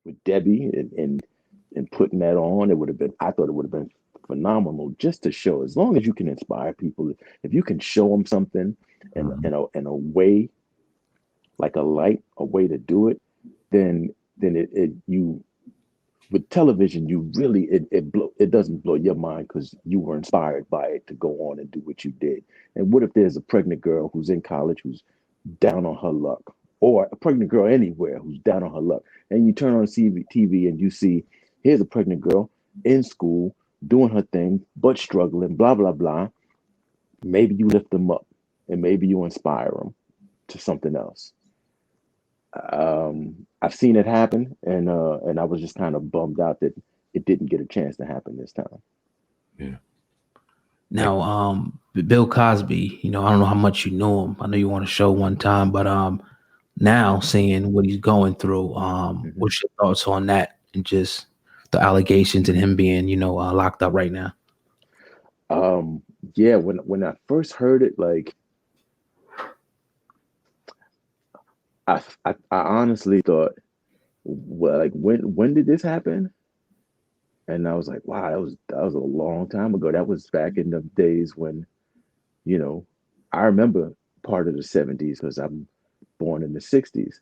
with Debbie and putting that on. It would have been, I thought it would have been phenomenal just to show. As long as you can inspire people, if you can show them something in a way, like a light, a way to do it, then it you with television, you really it doesn't blow your mind because you were inspired by it to go on and do what you did. And what if there's a pregnant girl who's in college who's down on her luck, or a pregnant girl anywhere who's down on her luck, and you turn on TV and you see here's a pregnant girl in school doing her thing but struggling, blah blah blah. Maybe you lift them up, and maybe you inspire them to something else. I've seen it happen, and I was just kind of bummed out that it didn't get a chance to happen this time. Yeah. Now, Bill Cosby, I don't know how much you know him. I know you want to show one time, but now seeing what he's going through, Mhm. what's your thoughts on that and just the allegations and him being, locked up right now? Um, yeah, when I first heard it, like I honestly thought, well, like when did this happen? And I was like, wow, that was a long time ago. That was back in the days when, you know, I remember part of the '70s because I'm born in the '60s.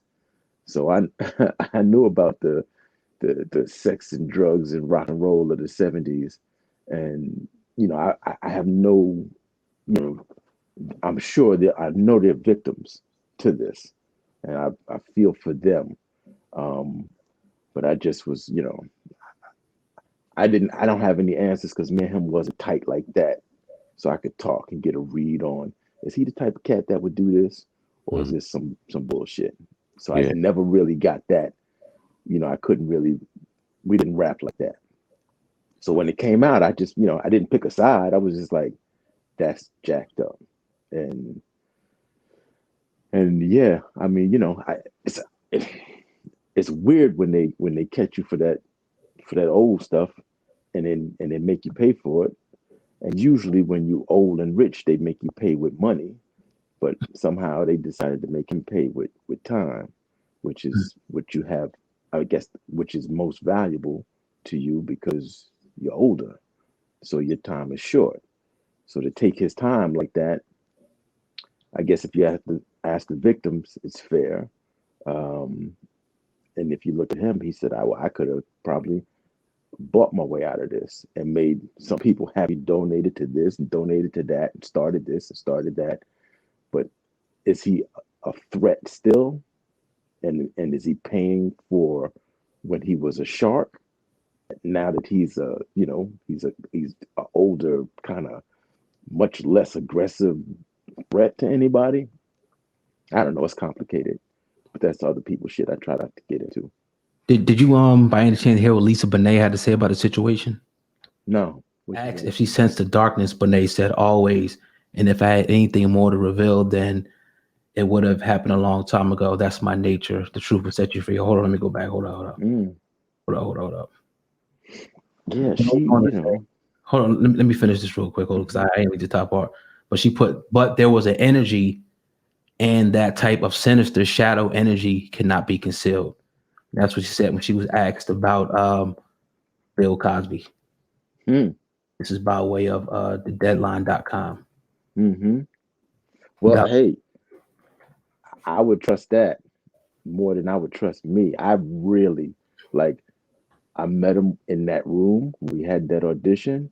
So I I knew about the sex and drugs and rock and roll of the '70s. And, I have no, you know, I'm sure that I know they're victims to this. And I feel for them. Um, but I just was, I don't have any answers because me and him wasn't tight like that. So I could talk and get a read on, is he the type of cat that would do this? Or is Mhm. this some bullshit? So I Yeah. never really got that. I couldn't really, we didn't rap like that. So when it came out, I just, I didn't pick a side. I was just like, that's jacked up. And and yeah, I mean, it's weird when they catch you for that old stuff and then make you pay for it. And usually when you old and rich, they make you pay with money. But somehow they decided to make him pay with time, which is what you have, I guess, which is most valuable to you because you're older, so your time is short. So to take his time like that, I guess if you have to ask the victims, it's fair. Um, and if you look at him, he said, I could have probably bought my way out of this and made some people happy, donated to this and donated to that and started this and started that. But is he a threat still? And is he paying for when he was a shark? Now that he's a older, kind of much less aggressive threat to anybody. I don't know. It's complicated, but that's other people's shit. I try not to get into. Did you by any chance hear what Lisa Bonet had to say about the situation? No, what you Asked say? if she sensed the darkness, Bonet said always, and if I had anything more to reveal, then it would have happened a long time ago. That's my nature. The truth will set you free. Hold on, let me go back. Hold on, hold on, Mm, hold on, hold on, hold on. yeah, I was she. going to say, hold on, let me finish this real quick, hold on, because I ain't read the top part. But she put, but there was an energy, and that type of sinister shadow energy cannot be concealed. That's what she said when she was asked about Bill Cosby. Mm, This is by way of the deadline.com. mm-hmm. You Well, got hey, I would trust that more than I would trust me. I really like. I met him in that room. We had that audition.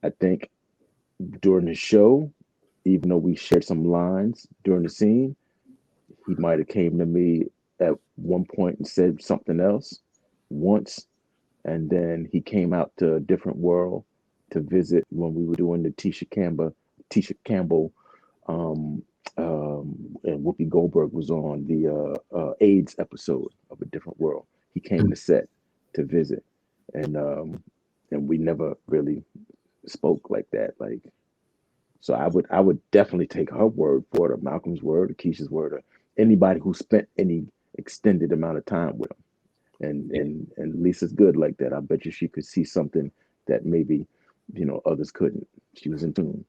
I think during the show, even though we shared some lines during the scene, he might have came to me at one point and said something else once, and then he came out to a different world to visit when we were doing the Tisha Campbell, um, and Whoopi Goldberg was on the AIDS episode of A Different World. He came to set to visit, and we never really spoke like that. Like, so I would definitely take her word for it, or Malcolm's word, or Keisha's word, or anybody who spent any extended amount of time with him. And Lisa's good like that. I bet you she could see something that maybe others couldn't. She was in tune.